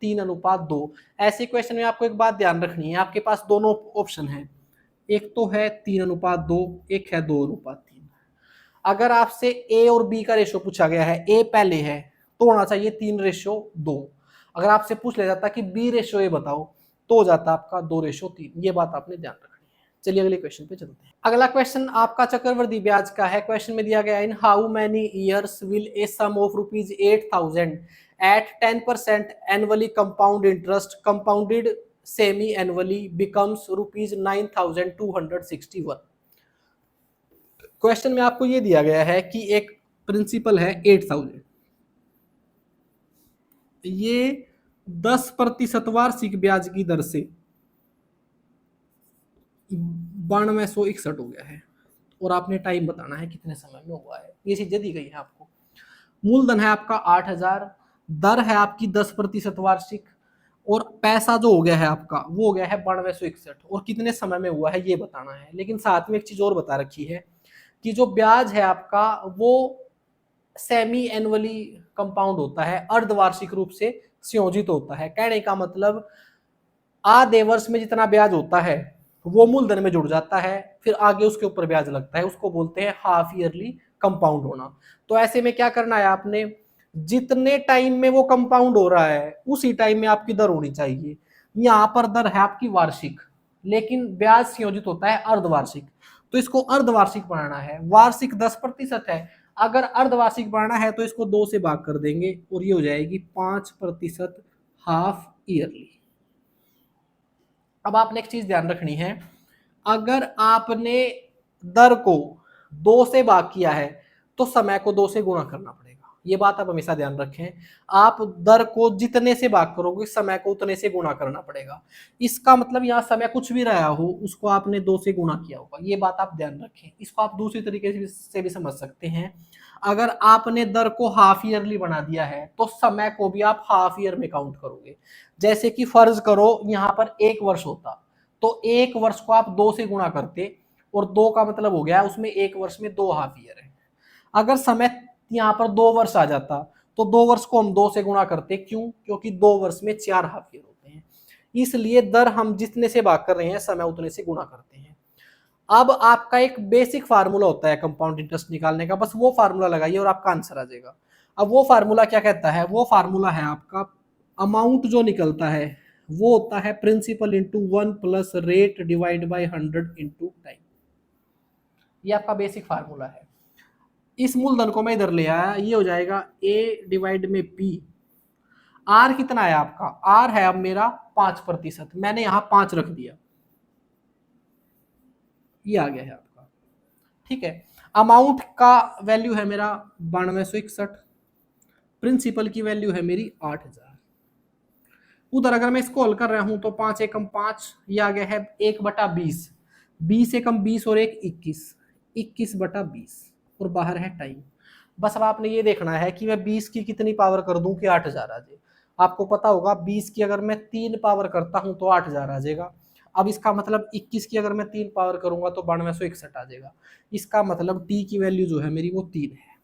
3:2। ऐसे क्वेश्चन में आपको एक बात ध्यान रखनी है, आपके पास दोनों ऑप्शन है, एक तो है 3:2, एक है 2:3। अगर आपसे ए और बी का रेशो पूछा गया है, ए पहले है तो होना चाहिए 3:2। अगर आपसे पूछ लिया जाता कि बी रेशो ए बताओ तो हो जाता आपका 2:3। ये बात आपने ध्यान रखनी है। चलिए अगले क्वेश्चन पे चलते हैं। अगला क्वेश्चन आपका चक्रवृद्धि ब्याज का है। क्वेश्चन में दिया गया in how many years will a sum of ₹8,000 at 10% annually compound interest compounded semi annually becomes ₹9,261। Question में आपको ये दिया गया है कि एक प्रिंसिपल है 8,000, ये 10% वार्षिक ब्याज की दर से 9261 हो गया है और आपने टाइम बताना है कितने समय में हुआ है। ये चीजें दी गई है आपको। मूलधन है आपका 8,000, दर है आपकी 10% वार्षिक और पैसा जो हो गया है आपका वो हो गया है 9261 और कितने समय में हुआ है ये बताना है। लेकिन साथ में एक चीज और बता रखी है कि जो ब्याज है आपका वो सेमी एनुअली कंपाउंड होता है, अर्धवार्षिक रूप से संयोजित होता है। कहने का मतलब आधे वर्ष में जितना ब्याज होता है वो मूलधन में जुड़ जाता है, फिर आगे उसके ऊपर ब्याज लगता है, उसको बोलते हैं हाफ ईयरली कंपाउंड होना। तो ऐसे में क्या करना है आपने, जितने टाइम में वो कंपाउंड हो रहा है उसी टाइम में आपकी दर होनी चाहिए। यहां पर दर है आपकी वार्षिक, लेकिन ब्याज संयोजित होता है अर्धवार्षिक, तो इसको अर्धवार्षिक बनाना है। वार्षिक 10% है, अगर अर्धवार्षिक बनाना है तो इसको 2 से भाग कर देंगे और ये हो जाएगी 5% हाफ ईयरली। अब आपने एक चीज ध्यान रखनी है, अगर आपने दर को 2 से भाग किया है तो समय को 2 से गुणा करना पड़ेगा। ये बात आप हमेशा ध्यान रखें, आप दर को जितने से भाग करोगे समय को उतने से गुणा करना पड़ेगा। इसका मतलब यहाँ समय कुछ भी रहा हो उसको आपने 2 से गुणा किया होगा। ये बात आप ध्यान रखें। इसको आप दूसरी तरीके से भी समझ सकते हैं, अगर आपने दर को हाफ ईयरली बना दिया है तो समय को भी आप हाफ ईयर में काउंट करोगे। जैसे कि फर्ज करो यहाँ पर 1 वर्ष होता तो 1 वर्ष को आप 2 से गुणा करते और 2 का मतलब हो गया उसमें 1 वर्ष में 2 हाफ ईयर है। अगर समय यहाँ पर 2 वर्ष आ जाता तो 2 वर्ष को हम 2 से गुणा करते, क्यों? क्योंकि 2 वर्ष में 4 हाफ ईयर होते हैं। इसलिए दर हम जितने से भाग कर रहे हैं समय उतने से गुणा करते हैं। अब आपका एक बेसिक फार्मूला होता है कंपाउंड इंटरेस्ट निकालने का, बस वो फार्मूला लगाइए और आपका आंसर आ जाएगा। अब वो फार्मूला क्या कहता है, वो फार्मूला है आपका अमाउंट जो निकलता है वो होता है principal into 1 plus rate divide by 100 into time. ये आपका बेसिक फार्मूला है। इस मूलधन को मैं इधर ले आया, ये हो जाएगा ए डिवाइड में पी। आर कितना है आपका, आर है अब मेरा 5%, मैंने यहां 5 रख दिया, ये आ गया है आपका। ठीक है, अमाउंट का वैल्यू है मेरा 9261, प्रिंसिपल की वैल्यू है मेरी 8,000। उधर अगर मैं इसको हल कर रहा हूं तो 5 एकम 5, ये आ गया है 1/20, 20 एकम 20 और 1 21, 21/20 और बाहर है टाइम। बस अब आपने ये देखना है कि मैं 20 की कितनी पावर कर दूं कि 8,000 आ जाए। आपको पता होगा 20 की अगर मैं 3 पावर करता हूं तो 8,000 आ जाएगा। अब इसका मतलब 21 की अगर मैं 3 पावर करूंगा तो 9261 आ जाएगा। इसका मतलब टी की वैल्यू जो है मेरी वो 3 है।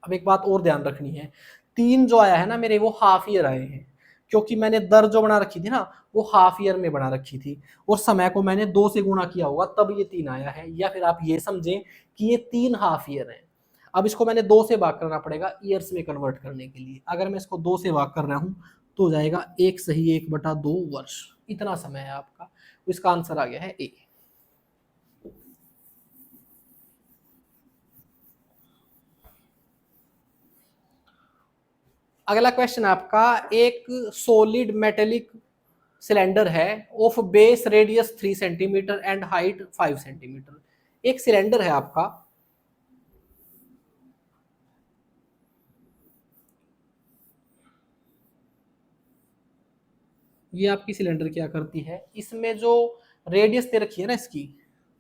अब एक बात और ध्यान रखनी है, 3 जो आया है ना मेरे वो हाफ ईयर आए हैं, क्योंकि मैंने दर जो बना रखी थी ना वो हाफ ईयर में बना रखी थी और समय को मैंने 2 से गुणा किया होगा तब ये 3 आया है। या फिर आप ये समझें कि ये 3 हाफ ईयर है। अब इसको मैंने 2 से भाग करना पड़ेगा ईयर्स में कन्वर्ट करने के लिए। अगर मैं इसको 2 से भाग कर रहा हूं तो हो जाएगा 1 सही 1/2 वर्ष, इतना समय है आपका। तो इसका आंसर आ गया है ए। अगला क्वेश्चन आपका, एक सॉलिड मेटेलिक सिलेंडर है of base radius 3 centimetre and height 5 centimetre. एक सिलेंडर है आपका, ये आपकी सिलेंडर क्या करती है, इसमें जो रेडियस दे रखी है ना इसकी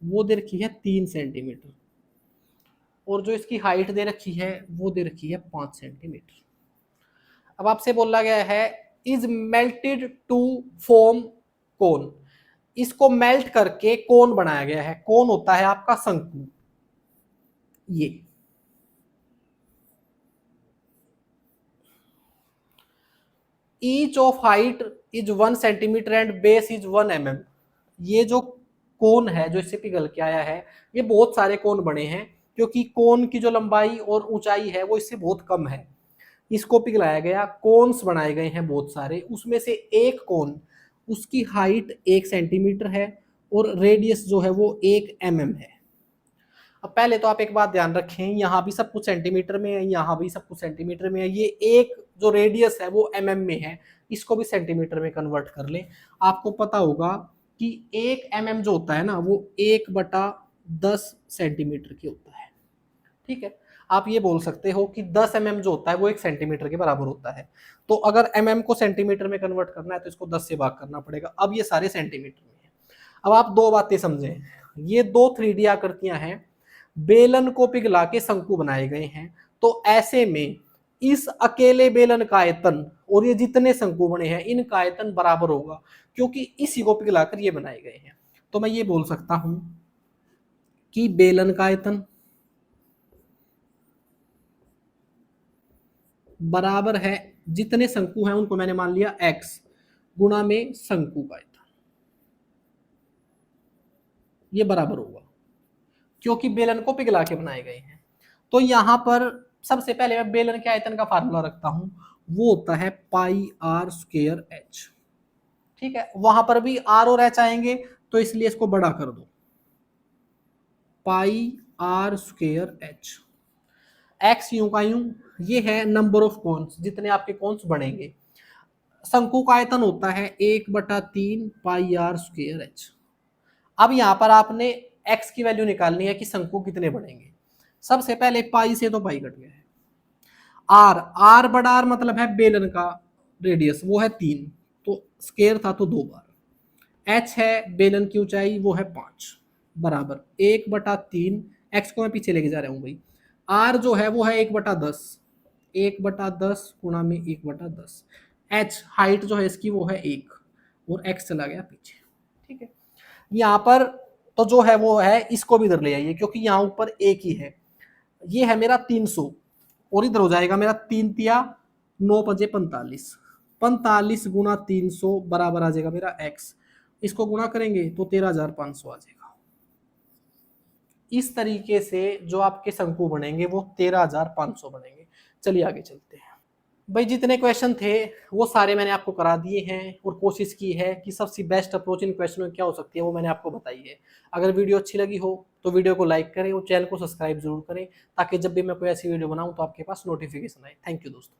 वो दे रखी है 3 सेंटीमीटर और जो इसकी हाइट दे रखी है वो दे रखी है 5 सेंटीमीटर। अब आपसे बोला गया है इज मेल्टेड टू फॉर्म कोन, इसको मेल्ट करके कोन बनाया गया है। कोन होता है आपका शंकु। ये each of height is 1 centimetre and base is 1 mm। ये जो कोन है जो इससे पिघल के आया है, ये बहुत सारे कोन बने हैं, क्योंकि कोन की जो लंबाई और ऊंचाई है वो इससे बहुत कम है। इसको पिघलाया गया, कोन्स बनाए गए हैं बहुत सारे, उसमें से एक कोन, उसकी हाइट 1 सेंटीमीटर है और रेडियस जो है वो 1 mm है। अब पहले तो आप एक बात ध्यान रखें, यहाँ भी सब कुछ सेंटीमीटर में है, यहाँ भी सब कुछ सेंटीमीटर में है, ये एक जो रेडियस है वो में है, इसको भी सेंटीमीटर में कन्वर्ट कर ले। आपको पता होगा कि 1 mm जो होता है ना वो 1/10 सेंटीमीटर की होता है। ठीक है, आप ये बोल सकते हो कि 10 mm जो होता है वो 1 सेंटीमीटर के बराबर होता है। तो अगर को सेंटीमीटर में कन्वर्ट करना है तो इसको 10 से भाग करना पड़ेगा। अब ये सारे सेंटीमीटर में है। अब आप दो बातें समझें, ये दो 3D आकृतियां हैं, बेलन को पिघला के शंकु बनाए गए हैं। तो ऐसे में इस अकेले बेलन का आयतन और ये जितने शंकु बने हैं इनका आयतन बराबर होगा, क्योंकि इसी को पिघलाकर ये बनाए गए हैं। तो मैं ये बोल सकता हूं कि बेलन का आयतन बराबर है, जितने शंकु हैं उनको मैंने मान लिया x गुणा में शंकु का आयतन, ये बराबर होगा क्योंकि बेलन को पिघला के बनाए गए हैं। तो यहां पर सबसे पहले मैं बेलन के आयतन का फार्मूला रखता हूं, वो होता है πr²h। ठीक है, वहां पर भी r और h आएंगे तो इसलिए इसको बड़ा कर दो, πr²h। x यूं का यूं, ये है नंबर ऑफ कोन्स, जितने आपके कोन्स बनेंगे। शंकु का आयतन होता है 1/3 πr²h। अब यहां पर आपने x की वैल्यू निकालनी है कि शंकु कितने बढ़ेंगे। सबसे पहले पाई से तो पाई कट गया है, r बड़ा R मतलब है बेलन का रेडियस, वो है 3, तो स्क्वायर था तो 2 बार। h है बेलन की ऊंचाई, वो है 5, बराबर 1/3, x को मैं पीछे लेके जा रहा हूं भाई। r जो है वो है 1/10, 1/10 गुणा में 1/10। h हाइट जो है इसकी वो है 1 और x चला गया पीछे। ठीक है, यहाँ पर तो जो है वो है, इसको भी इधर ले आइए क्योंकि यहाँ ऊपर एक ही है। ये है मेरा 300 और इधर हो जाएगा मेरा 3 तिया 9 5 45, 45 गुणा 300 बराबर आ जाएगा मेरा x। इसको गुणा करेंगे तो 13,500 आ जाएगा। इस तरीके से जो आपके शंकु बनेंगे वो 13,500 बनेंगे। चलिए आगे चलते हैं भाई। जितने क्वेश्चन थे वो सारे मैंने आपको करा दिए हैं और कोशिश की है कि सबसे बेस्ट अप्रोच इन क्वेश्चनों में क्या हो सकती है वो मैंने आपको बताई है। अगर वीडियो अच्छी लगी हो तो वीडियो को लाइक करें और चैनल को सब्सक्राइब जरूर करें, ताकि जब भी मैं कोई ऐसी वीडियो बनाऊं तो आपके पास नोटिफिकेशन आए। थैंक यू दोस्तों।